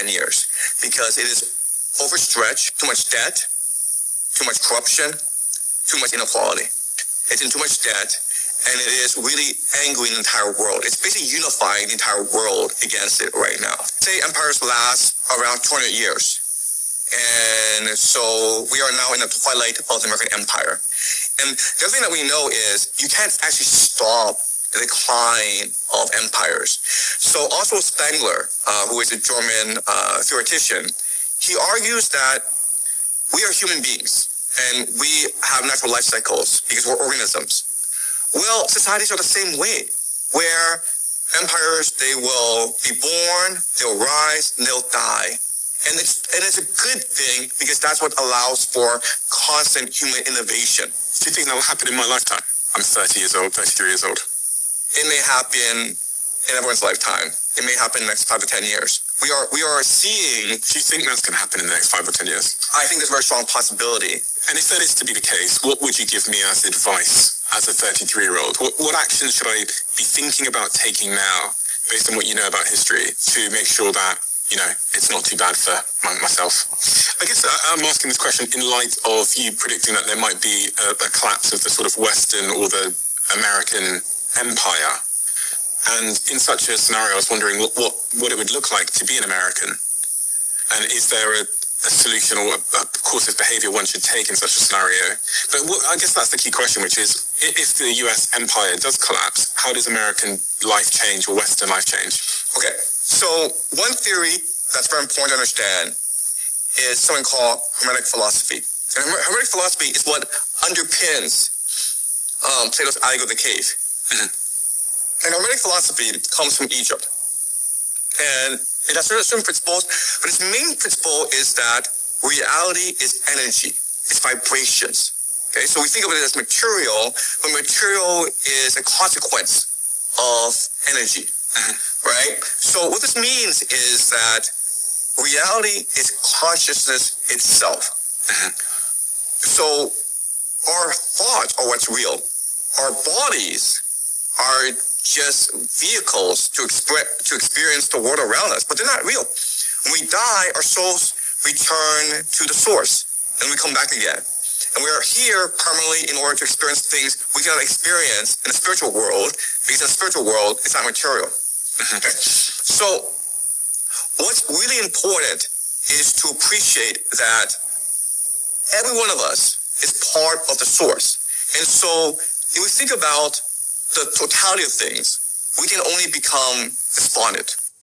10 years because it is overstretched, too much debt, too much corruption, too much inequality. It's in too much debt, and it is really angering the entire world. It's basically unifying the entire world against it right now. Say empires last around 200 years. And so we are now in the twilight of the American Empire. And the other thing that we know is you can't actually stop the decline of empires. So Oswald Spengler, who is a German theoretician, he argues that we are human beings and we have natural life cycles because we're organisms. Well, societies are the same way, where empires, they will be born, they'll rise, and they'll die. And it's a good thing because that's what allows for constant human innovation. Do you think that will happen in my lifetime? I'm 30 years old, 33 years old. It may happen in everyone's lifetime. It may happen in the next 5 to 10 years. We are seeing... Do you think that's going to happen in the next 5 or 10 years? I think there's a very strong possibility. And if that is to be the case, what would you give me as advice as a 33-year-old? What actions should I be thinking about taking now, based on what you know about history, to make sure that, it's not too bad for myself? I guess I'm asking this question in light of you predicting that there might be a collapse of the sort of Western or the American empire. And in such a scenario, I was wondering what it would look like to be an American. And is there a solution or a course of behavior one should take in such a scenario? But I guess that's the key question, which is, if the US empire does collapse, how does American life change or Western life change? Okay, so one theory that's very important to understand is something called Hermetic philosophy. And Hermetic philosophy is what underpins Plato's Allegory of the Cave. Mm-hmm. And Hermetic philosophy comes from Egypt. And it has certain principles, but its main principle is that reality is energy, it's vibrations. Okay, so we think of it as material, but material is a consequence of energy, right? So what this means is that reality is consciousness itself. So our thoughts are what's real. Our bodies are just vehicles to experience the world around us, but they're not real. When we die, our souls return to the source, and we come back again. And we are here permanently in order to experience things we cannot experience in the spiritual world, because in the spiritual world, it's not material. Okay. So what's really important is to appreciate that every one of us is part of the source. And so if we think about the totality of things, we can only become despondent.